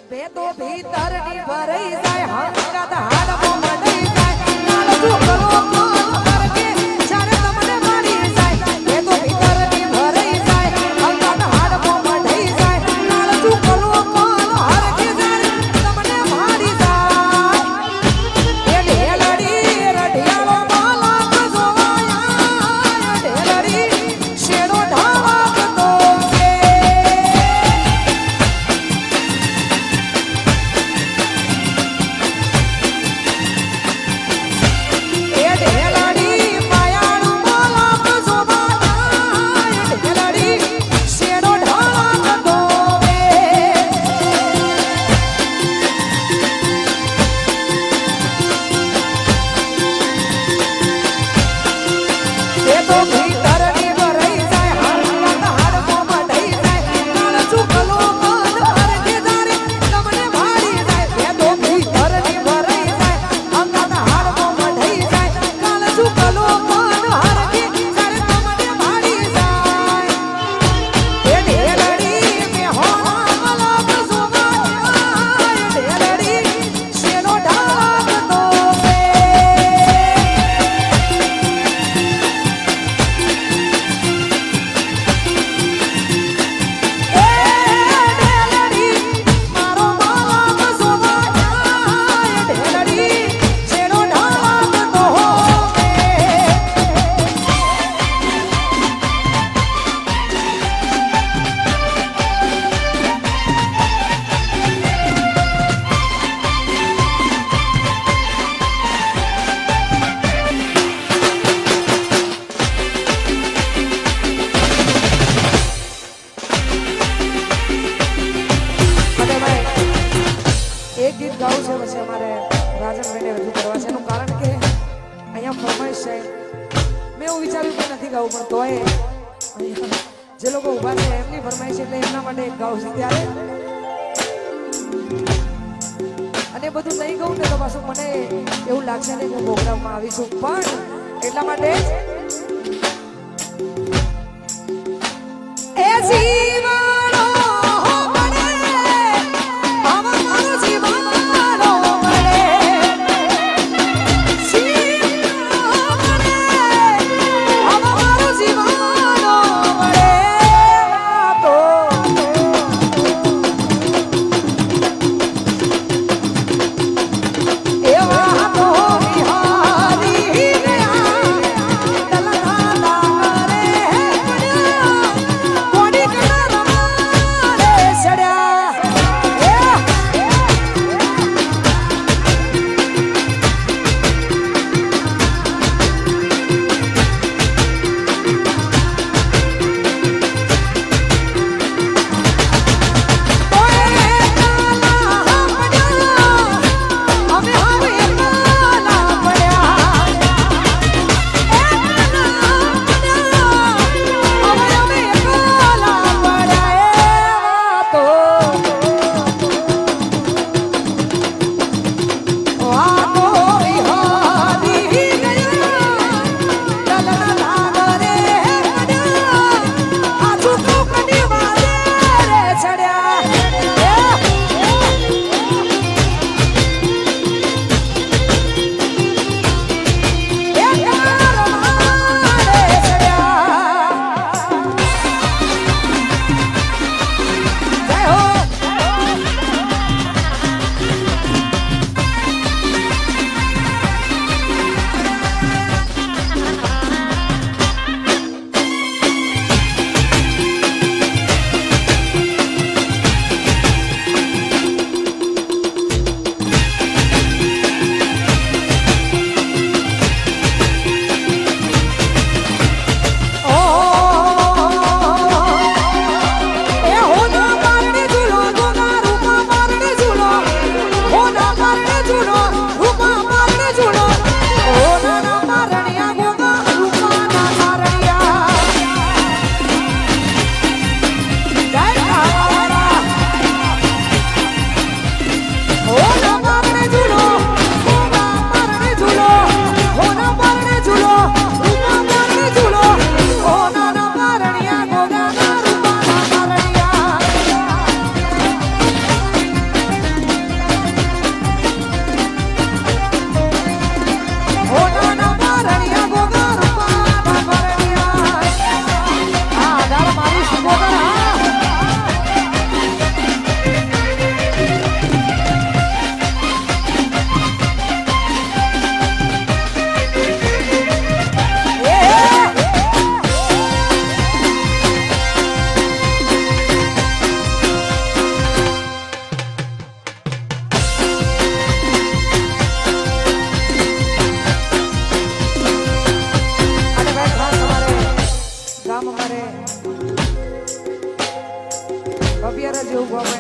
બે તો ભીતર ની ભરાઈ જાય હંગાત હાડમો મળી જાય નાલ છોકરો કોણ કરકે જ્યારે તમને મારી જાય બે તો ભીતર ની ભરાઈ જાય હંગાત હાડમો મળી જાય નાલ છોકરો કોણ હરકે જાય તમને મારી જાય એ ઢેલડી રઢિયાળો માલા જોવાયા ઢેલડી શેડો ઢાળતો છે એક ગીત ગાવું છે પછી અમારે રાજનભાઈને રજૂ કરવા છે એનું કારણ કે અહીંયા ફરમાઈશ છે મેં એવું વિચાર્યું કે નથી ગાવું પણ તોય જે લોકો ઊભા છે એમની ફરમાઈશ એટલે એમના માટે એક ગાવું છે ત્યારે અને બધું નહીં ગાઉં ને તો પાછું મને એવું લાગશે ને કે હું પ્રોગ્રામમાં આવીશું પણ એટલા માટે એ જીવન કોડી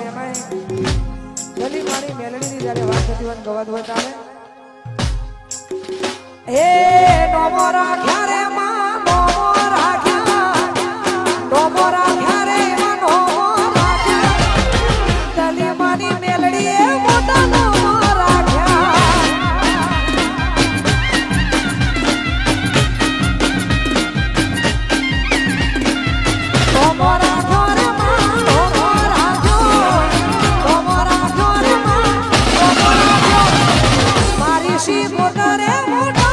ને એમાં ગલી મારી મેલડીની જ્યારે વાત થતી હોય ગવાદ હોય તારે એ નોમો રાખ્યા રે માં નોમો રાખ્યા નોમો રાખ્યા રે માં નોમો રાખ્યા ગલી મારી મેલડી એ મોટા નોમો રાખ્યા નોમો રાખ્યો રે માં નોમો રાખ્યો નોમો રાખ્યો રે માં નોમો રાખ્યો મારી શી મોટા રે મોટા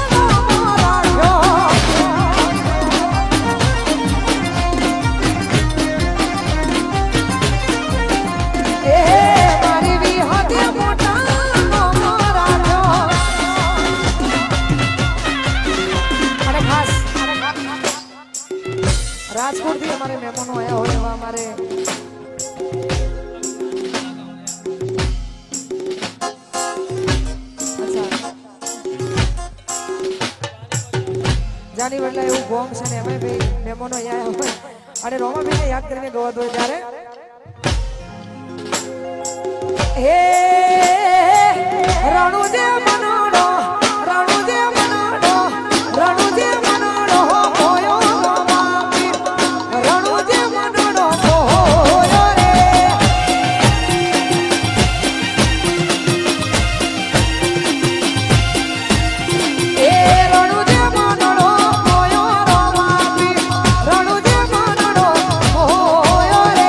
રાજકોટ થી અમારે મહેમાનો આયા હોય એવા અમારે જાની વડલા એવું ગોમ છે ને એમાં ભાઈ મહેમાનો આયા હોય અને રોમાભાઈને યાદ કરીને ગવાત હોય ત્યારે હે રણુજે મનાડો રણુજે મનાડો રણુજે મનાડો હોયો રણુજે મનાડો હોયો રે એ રણુજે મનાડો હોયો રોમાપી રણુજે મનાડો હોયો રે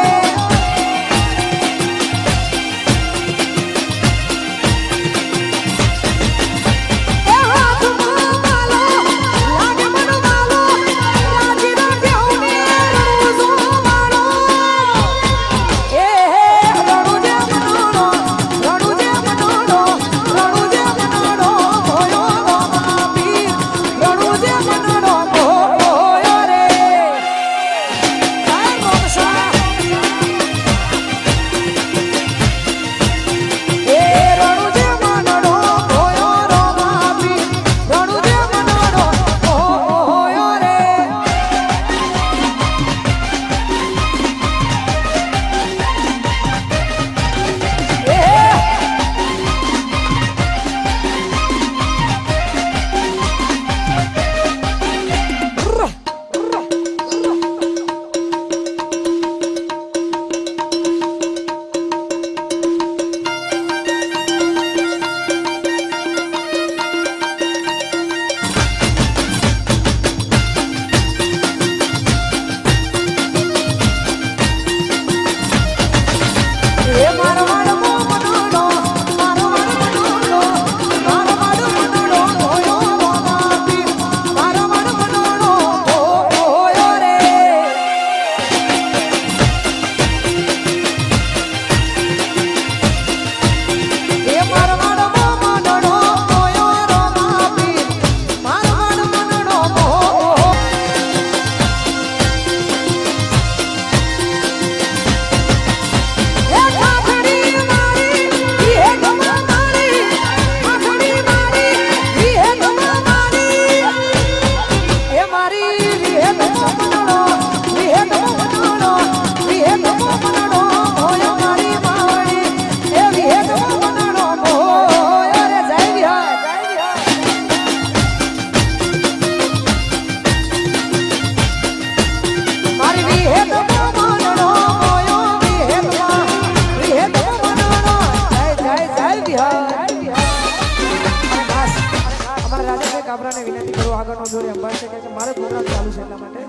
કાબરાને વિનંતી કરું આગળનો જોડે અંબાર છે કે મારે પ્રોગ્રામ ચાલુ છે એટલા માટે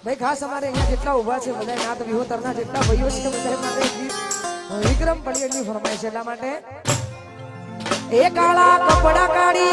ભાઈ ખાસ અમારે અહીંયા જેટલા ઉભા છે બધા નાત વિહોતરના જેટલા ભાઈઓ છે બધા માટે વિક્રમ પડિયાની ફરમાય છે એટલા માટે એ કાળા કપડા કાઢી